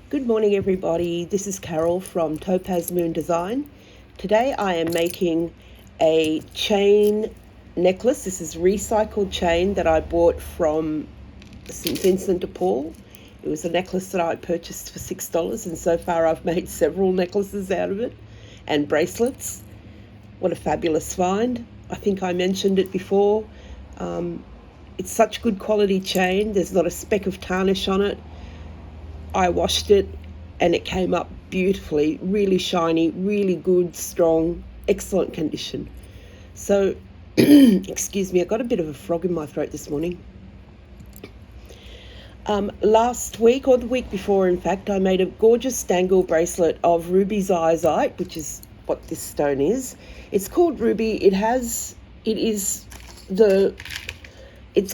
Good morning, everybody. This is Carol from TopazMoon Design. Today I am making a chain necklace. This is recycled chain that I bought from St. Vincent de Paul. It was a necklace that I purchased for $6, and so far I've made several necklaces out of it and bracelets. What a fabulous find. I think I mentioned it before. It's such good quality chain. There's not a speck of tarnish on it. I washed it and it came up beautifully, really shiny, really good, strong, excellent condition. So, excuse me, I got a bit of a frog in my throat this morning. Last week, or the week before, in fact, I made a gorgeous dangle bracelet of ruby zoisite, which is what this stone is. It's called ruby. It's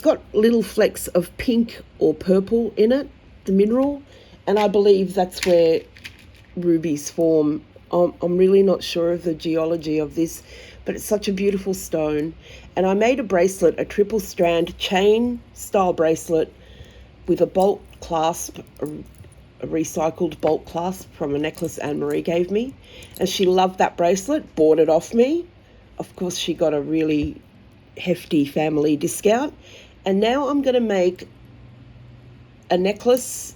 got little flecks of pink or purple in it, the mineral, and I believe that's where rubies form. I'm really not sure of the geology of this, but it's such a beautiful stone. And I made a bracelet, a triple strand chain style bracelet with a bolt clasp, a recycled bolt clasp from a necklace Anne-Marie gave me. And she loved that bracelet, bought it off me. Of course, she got a really hefty family discount. And now I'm going to make a necklace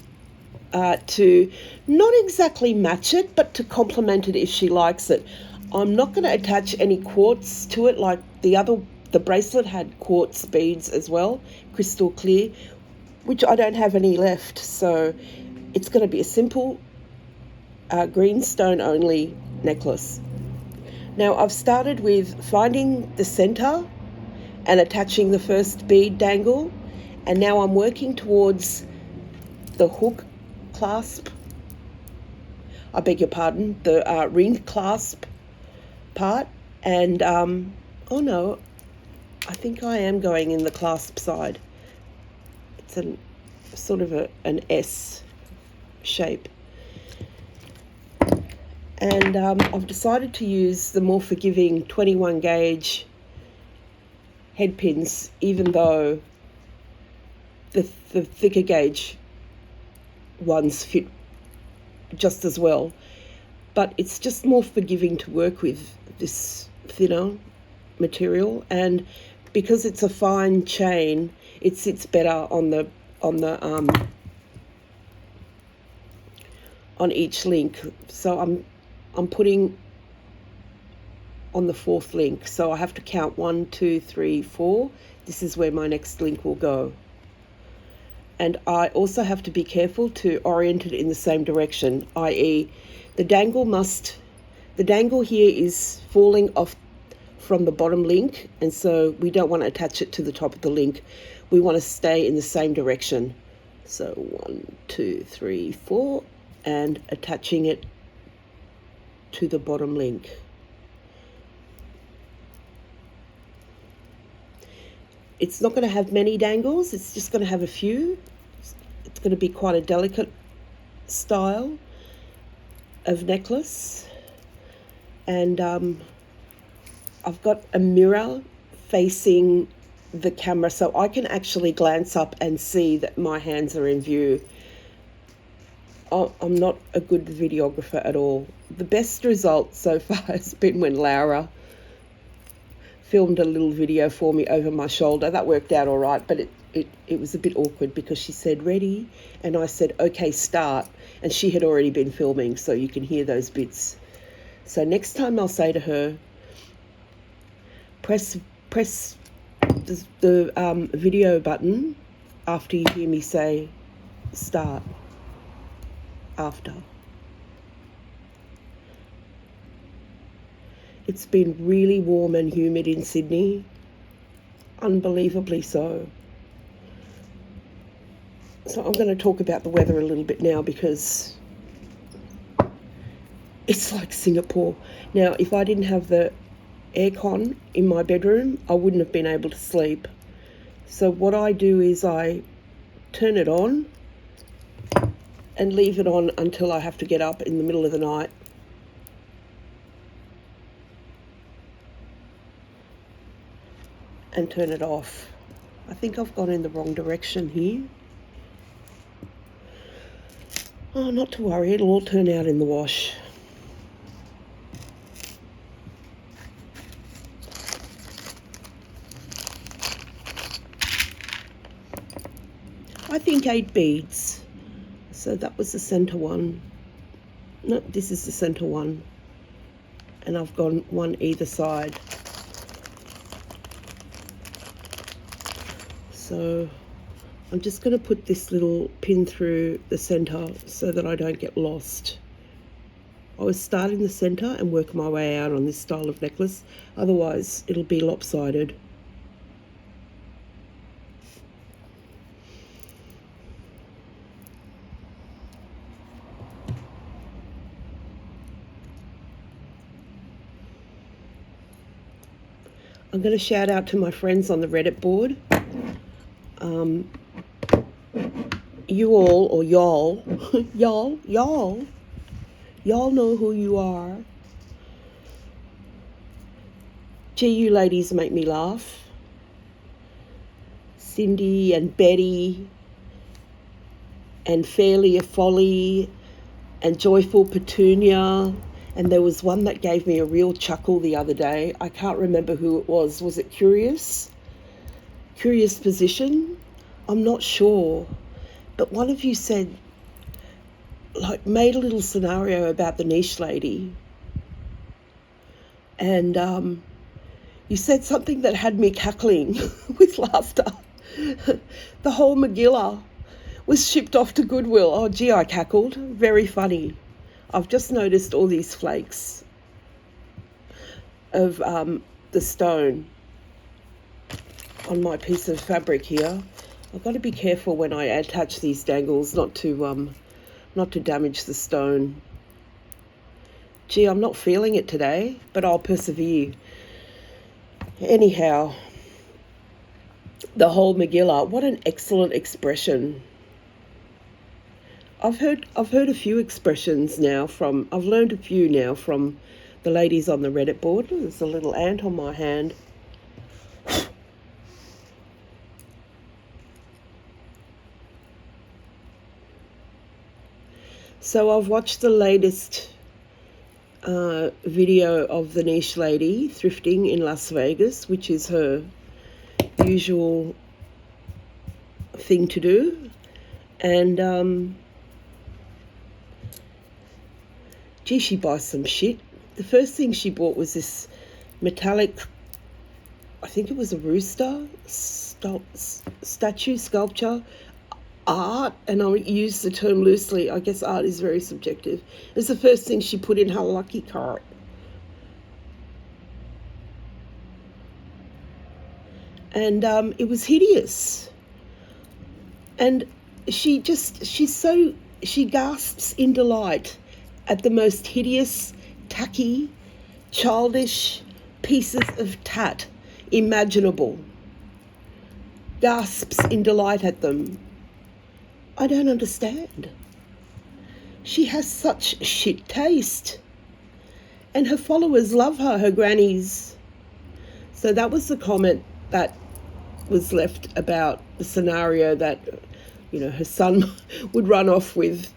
to not exactly match it, but to complement it if she likes it. I'm not going to attach any quartz to it like the bracelet had quartz beads as well, crystal clear, which I don't have any left. So it's going to be a simple green stone only necklace. Now I've started with finding the center and attaching the first bead dangle, and now I'm working towards the hook clasp, I beg your pardon, the ring clasp part, and oh no, I think I am going in the clasp side. It's sort of an S shape, and I've decided to use the more forgiving 21 gauge head pins, even though the thicker gauge ones fit just as well, but it's just more forgiving to work with, this thinner material, and because it's a fine chain, it sits better on each link. So I'm putting on the fourth link, so I have to count 1, 2, 3, 4. This is where my next link will go. And I also have to be careful to orient it in the same direction, i.e. the dangle here is falling off from the bottom link, and so we don't want to attach it to the top of the link. We want to stay in the same direction. So 1, 2, 3, 4, and attaching it to the bottom link. It's not going to have many dangles, it's just going to have a few. It's going to be quite a delicate style of necklace. And I've got a mirror facing the camera, so I can actually glance up and see that my hands are in view. I'm not a good videographer at all. The best result so far has been when Laura filmed a little video for me over my shoulder. That worked out all right, but it was a bit awkward because she said ready and I said okay, start, and she had already been filming, so you can hear those bits. So next time I'll say to her, press the video button after you hear me say start. After. It's been really warm and humid in Sydney, unbelievably so. So I'm going to talk about the weather a little bit now because it's like Singapore. Now, if I didn't have the aircon in my bedroom, I wouldn't have been able to sleep. So what I do is I turn it on and leave it on until I have to get up in the middle of the night. And turn it off. I think I've gone in the wrong direction here. Oh, not to worry, it'll all turn out in the wash. I think 8 beads. So that was the center one. No, this is the center one. And I've gone one either side. So I'm just going to put this little pin through the center so that I don't get lost. I was starting the center and work my way out on this style of necklace. Otherwise, it'll be lopsided. I'm going to shout out to my friends on the Reddit board. You all, or y'all, y'all know who you are. Gee, you ladies make me laugh. Cindy and Betty and Fairly a Folly and Joyful Petunia. And there was one that gave me a real chuckle the other day. I can't remember who it was. Was it Curious? Curious Position? I'm not sure. But one of you said, like, made a little scenario about the niche lady. And you said something that had me cackling with laughter. The whole Megillah was shipped off to Goodwill. Oh, gee, I cackled. Very funny. I've just noticed all these flakes of the stone on my piece of fabric here. I've got to be careful when I attach these dangles not to damage the stone. Gee, I'm not feeling it today, but I'll persevere. Anyhow, the whole Megillah, what an excellent expression. I've heard a few expressions now I've learned a few now from the ladies on the Reddit board. There's a little ant on my hand. So I've watched the latest video of the niche lady thrifting in Las Vegas, which is her usual thing to do. And gee, she buys some shit. The first thing she bought was this metallic, I think it was a rooster statue, sculpture, art, and I use the term loosely. I guess art is very subjective. It's the first thing she put in her lucky cart. And it was hideous. And she gasps in delight at the most hideous, tacky, childish pieces of tat imaginable. Gasps in delight at them. I don't understand. She has such shit taste. And her followers love her grannies. So that was the comment that was left about the scenario that, you know, her son would run off with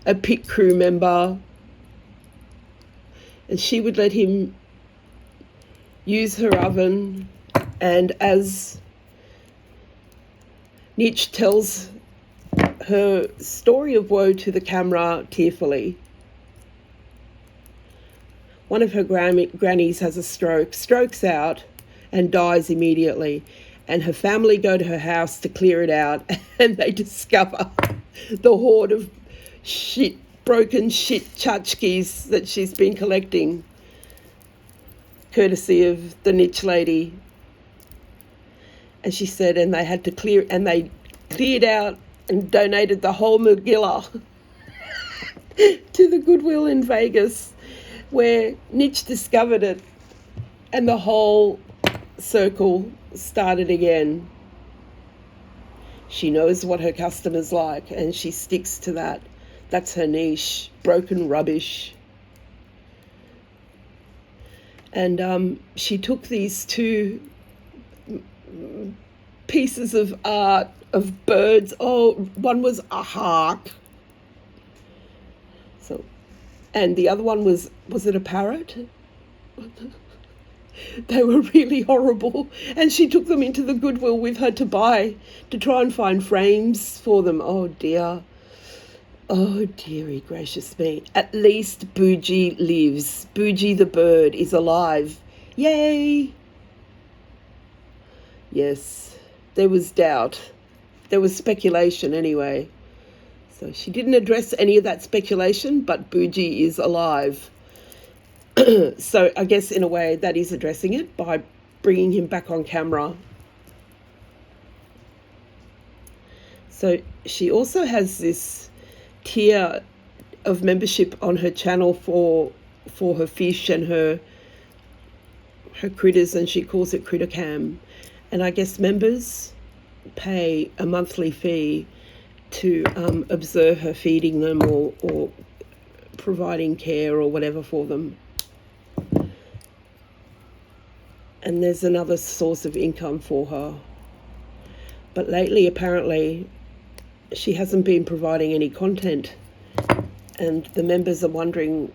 a pit crew member and she would let him use her oven. And as Nietzsche tells her story of woe to the camera tearfully, one of her grannies has a stroke, strokes out and dies immediately. And her family go to her house to clear it out and they discover the hoard of shit, broken shit tchotchkes that she's been collecting, courtesy of the niche lady. And she said, and they had to clear, and they cleared out and donated the whole Megillah to the Goodwill in Vegas, where Nietzsche discovered it, and the whole circle started again. She knows what her customers like, and she sticks to that. That's her niche, broken rubbish. And she took these two pieces of art of birds. Oh, one was a hawk So, and the other one was it a parrot? They were really horrible. And she took them into the Goodwill with her to try and find frames for them. Oh dear. Oh dearie gracious me. At least Bougie lives. Bougie the bird is alive. Yay! Yes, there was doubt. There was speculation anyway. So she didn't address any of that speculation, but Bougie is alive. So I guess in a way that is addressing it by bringing him back on camera. So she also has this tier of membership on her channel for her fish and her critters, and she calls it Critter Cam. And I guess members pay a monthly fee to observe her feeding them or providing care or whatever for them. And there's another source of income for her. But lately, apparently, she hasn't been providing any content. And the members are wondering,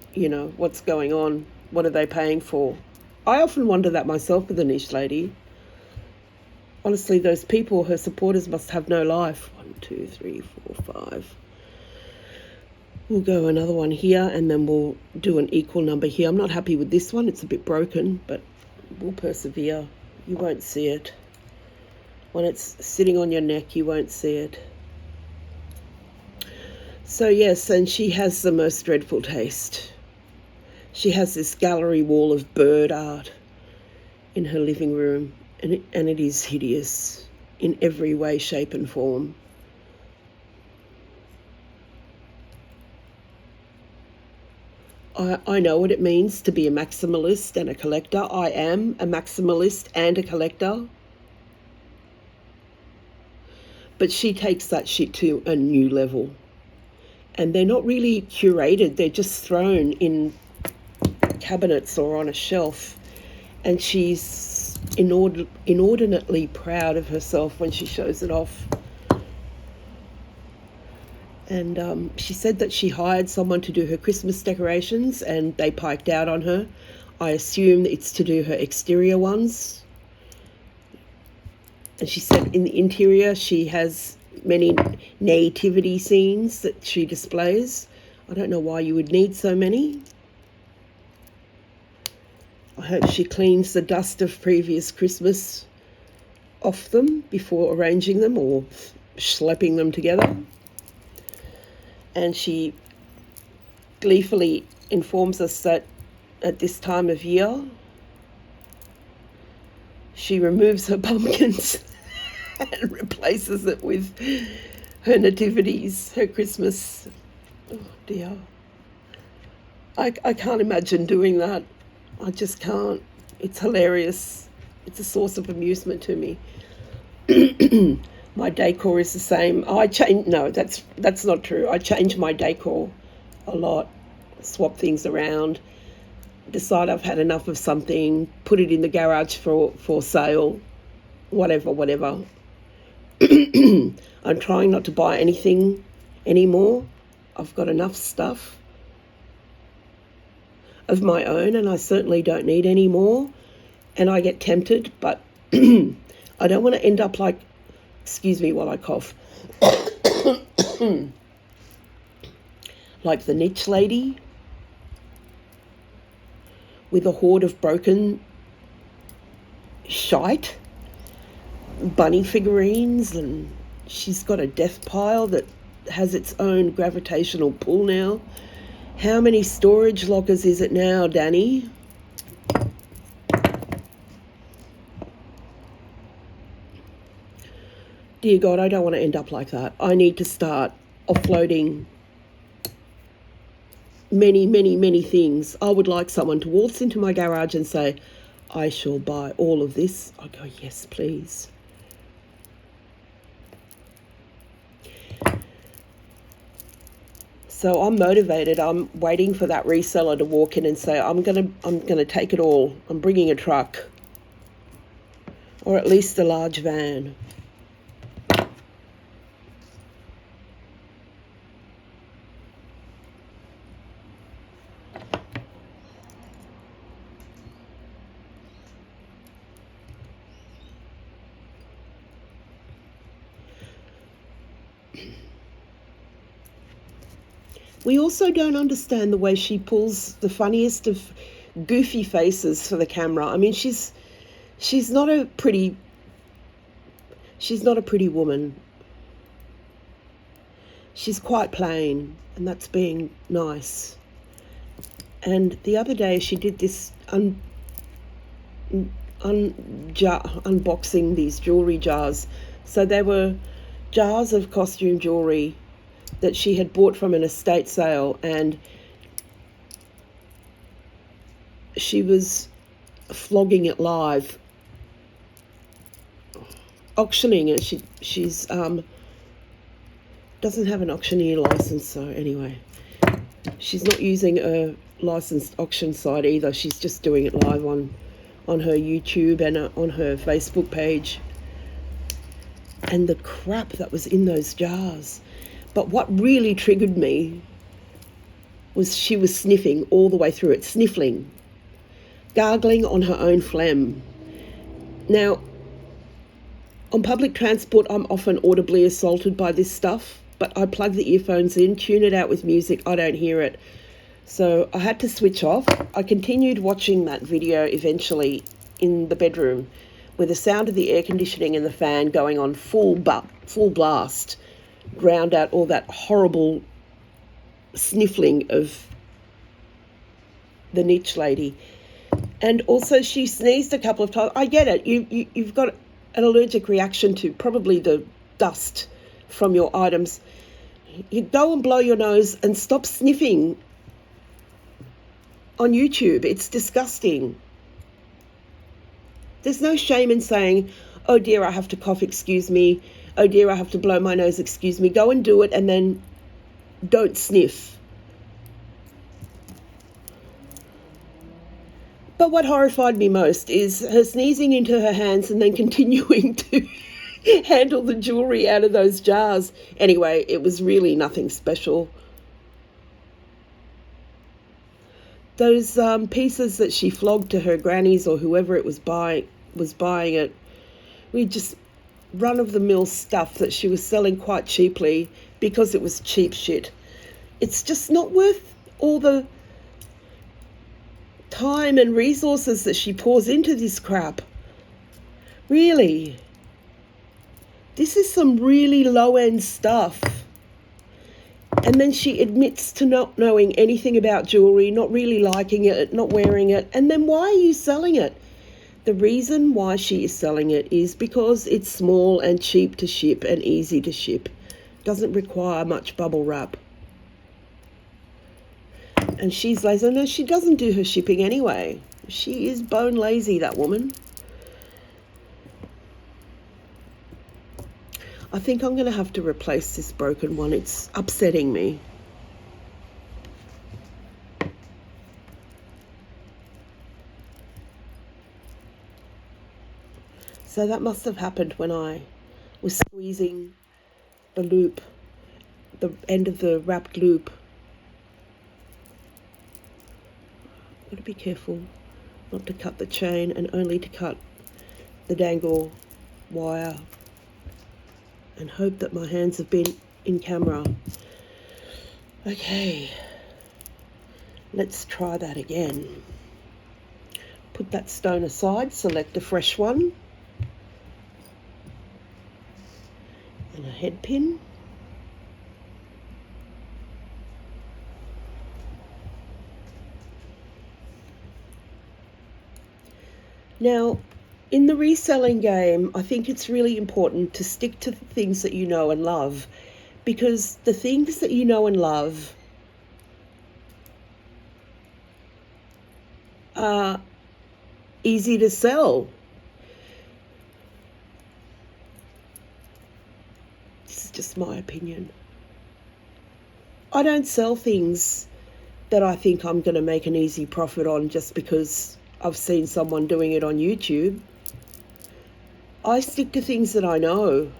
what's going on? What are they paying for? I often wonder that myself with the niche lady. Honestly, those people, her supporters, must have no life. 1, 2, 3, 4, 5. We'll go another one here, and then we'll do an equal number here. I'm not happy with this one. It's a bit broken, but we'll persevere. You won't see it. When it's sitting on your neck, you won't see it. So yes, and she has the most dreadful taste. She has this gallery wall of bird art in her living room, and it is hideous in every way, shape and form. I know what it means to be a maximalist and a collector. I am a maximalist and a collector. But she takes that shit to a new level. And they're not really curated. They're just thrown in cabinets or on a shelf. And she's inordinately proud of herself when she shows it off. And she said that she hired someone to do her Christmas decorations and they piked out on her. I assume it's to do her exterior ones. And she said in the interior she has many nativity scenes that she displays. I don't know why you would need so many. I hope she cleans the dust of previous Christmas off them before arranging them or schlepping them together. And she gleefully informs us that at this time of year, she removes her pumpkins and replaces it with her nativities, her Christmas. Oh dear. I can't imagine doing that. I just can't. It's hilarious. It's a source of amusement to me. My decor is the same. No, that's not true. I change my decor a lot, swap things around, decide I've had enough of something, put it in the garage for sale, whatever. I'm trying not to buy anything anymore. I've got enough stuff of my own, and I certainly don't need any more. And I get tempted, but I don't want to end up like, excuse me while I cough, like the niche lady with a hoard of broken shite, bunny figurines, and she's got a death pile that has its own gravitational pull now. How many storage lockers is it now, Danny? Dear God, I don't want to end up like that. I need to start offloading many things. I would like someone to waltz into my garage and say, I shall buy all of this. I go, yes, please. So I'm motivated. I'm waiting for that reseller to walk in and say, I'm gonna take it all. I'm bringing a truck, or at least a large van. We also don't understand the way she pulls the funniest of goofy faces for the camera. I mean, she's not a pretty woman. She's quite plain, and that's being nice. And the other day she did this unboxing these jewelry jars. So they were jars of costume jewelry that she had bought from an estate sale, and she was flogging it live, auctioning it. She's doesn't have an auctioneer license, so anyway, she's not using a licensed auction site either. She's just doing it live on her YouTube and on her Facebook page. And the crap that was in those jars. But what really triggered me was she was sniffing all the way through it, sniffling, gargling on her own phlegm. Now, on public transport, I'm often audibly assaulted by this stuff, but I plug the earphones in, tune it out with music, I don't hear it. So I had to switch off. I continued watching that video eventually in the bedroom with the sound of the air conditioning and the fan going on full blast, drowned out all that horrible sniffling of the niche lady. And also she sneezed a couple of times. I get it. You've got an allergic reaction to probably the dust from your items. You go and blow your nose and stop sniffing on YouTube. It's disgusting. There's no shame in saying, oh dear, I have to cough, excuse me. Oh dear, I have to blow my nose, excuse me. Go and do it, and then don't sniff. But what horrified me most is her sneezing into her hands and then continuing to handle the jewelry out of those jars. Anyway, it was really nothing special. Those pieces that she flogged to her grannies or whoever it was buying it, we just run-of-the-mill stuff that she was selling quite cheaply because it was cheap shit. It's just not worth all the time and resources that she pours into this crap. Really. This is some really low-end stuff. And then she admits to not knowing anything about jewelry, not really liking it, not wearing it. And then why are you selling it? The reason why she is selling it is because it's small and cheap to ship and easy to ship. Doesn't require much bubble wrap. And she's lazy. No, she doesn't do her shipping anyway. She is bone lazy, that woman. I think I'm going to have to replace this broken one. It's upsetting me. So that must have happened when I was squeezing the loop, the end of the wrapped loop. Got to be careful not to cut the chain and only to cut the dangle wire. And hope that my hands have been in camera. Okay, let's try that again. Put that stone aside, select a fresh one. And a head pin. Now, in the reselling game, I think it's really important to stick to the things that you know and love, because the things that you know and love are easy to sell. This is just my opinion. I don't sell things that I think I'm going to make an easy profit on just because I've seen someone doing it on YouTube. I stick to things that I know.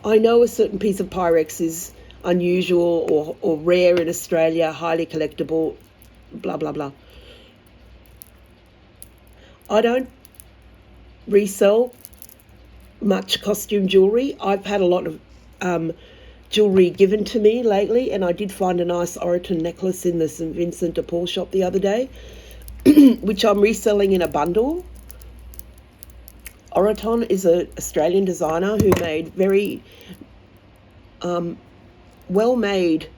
I know a certain piece of Pyrex is unusual or rare in Australia, highly collectible, blah, blah, blah. I don't resell much costume jewellery. I've had a lot of jewellery given to me lately, and I did find a nice Oroton necklace in the St Vincent de Paul shop the other day, which I'm reselling in a bundle. Oroton is an Australian designer who made very well-made,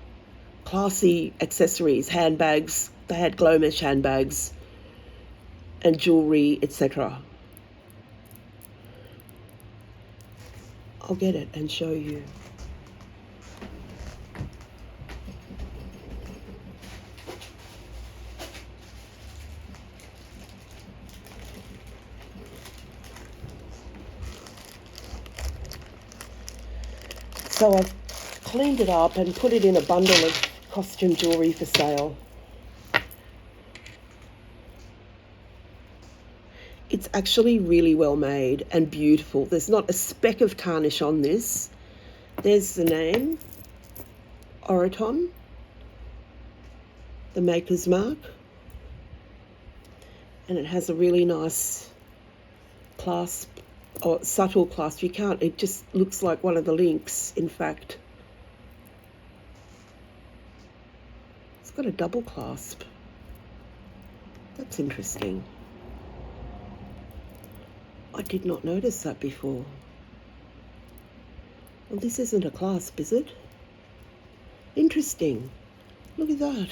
classy accessories, handbags. They had glow mesh handbags and jewellery, etc. I'll get it and show you. So I've cleaned it up and put it in a bundle of costume jewellery for sale. It's actually really well made and beautiful. There's not a speck of tarnish on this. There's the name, Oroton, the maker's mark. And it has a really nice clasp, or subtle clasp. You can't, it just looks like one of the links, in fact. It's got a double clasp. That's interesting. I did not notice that before. Well, this isn't a clasp, is it? Interesting. Look at that.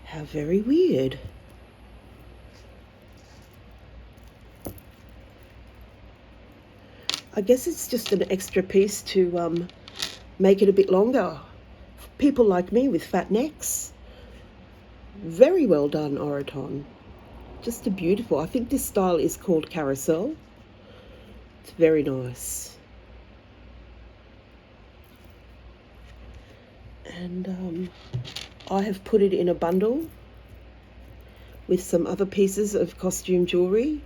How very weird. I guess it's just an extra piece to make it a bit longer. People like me with fat necks. Very well done, Oroton. Just a beautiful. I think this style is called carousel. It's very nice. And I have put it in a bundle with some other pieces of costume jewellery.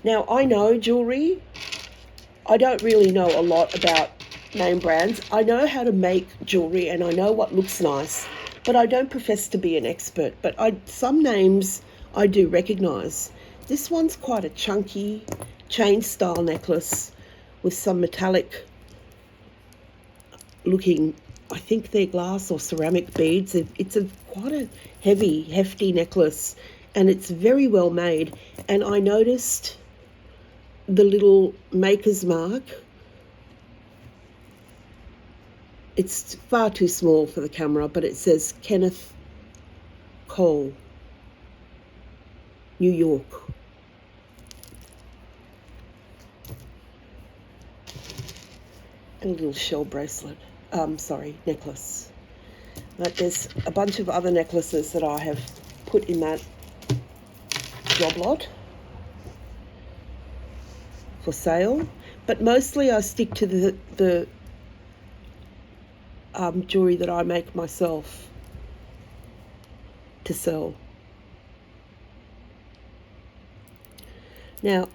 Now, I know jewellery. I don't really know a lot about name brands. I know how to make jewellery and I know what looks nice, but I don't profess to be an expert. But some names I do recognise. This one's quite a chunky chain style necklace with some metallic looking, I think they're glass or ceramic beads. It's quite a heavy, hefty necklace, and it's very well made. And I noticed the little maker's mark. It's far too small for the camera, but it says Kenneth Cole, New York. And a little shell bracelet. Necklace. But there's a bunch of other necklaces that I have put in that job lot for sale. But mostly I stick to the jewellery that I make myself to sell. Now,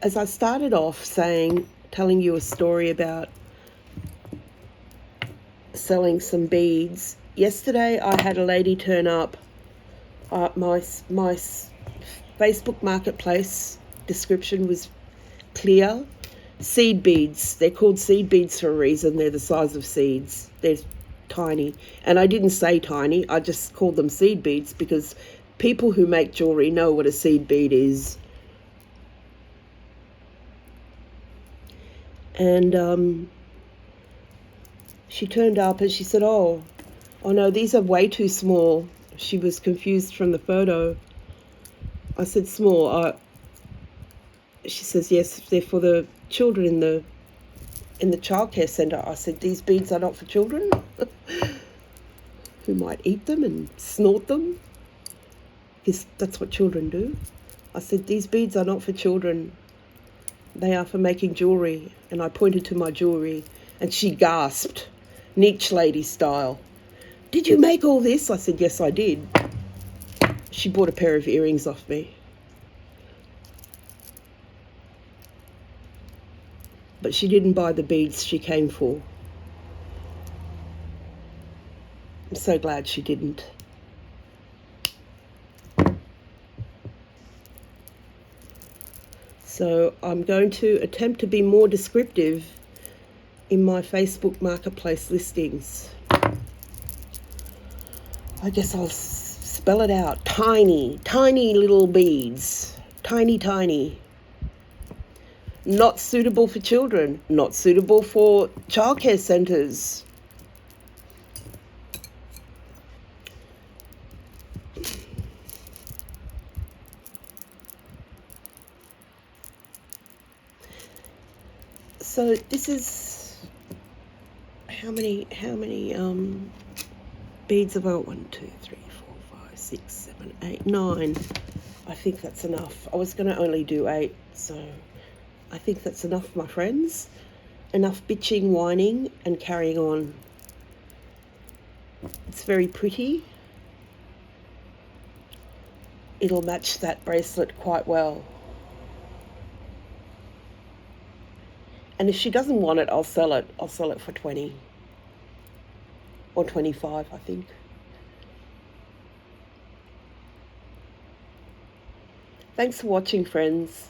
as I started off telling you a story about selling some beads, yesterday I had a lady turn up. My Facebook Marketplace description was clear. Seed beads. They're called seed beads for a reason. They're the size of seeds. They're tiny. And I didn't say tiny. I just called them seed beads because people who make jewellery know what a seed bead is. And she turned up and she said, oh no, these are way too small. She was confused from the photo. I said, small. She says, yes, they're for the children in the childcare centre. I said, these beads are not for children who might eat them and snort them, because that's what children do. I said, these beads are not for children. They are for making jewellery. And I pointed to my jewellery and she gasped, niche lady style. Did you make all this? I said, yes, I did. She bought a pair of earrings off me. But she didn't buy the beads she came for. I'm so glad she didn't. So I'm going to attempt to be more descriptive in my Facebook Marketplace listings. I guess I'll spell it out. Tiny, tiny little beads. Tiny, tiny. Not suitable for children. Not suitable for childcare centres. So this is how many beads have I got? 1, 2, 3, 4, 5, 6, 7, 8, 9. I think that's enough. I was going to only do 8, so I think that's enough, my friends. Enough bitching, whining, and carrying on. It's very pretty. It'll match that bracelet quite well. And if she doesn't want it, I'll sell it. I'll sell it for 20 or 25, I think. Thanks for watching, friends.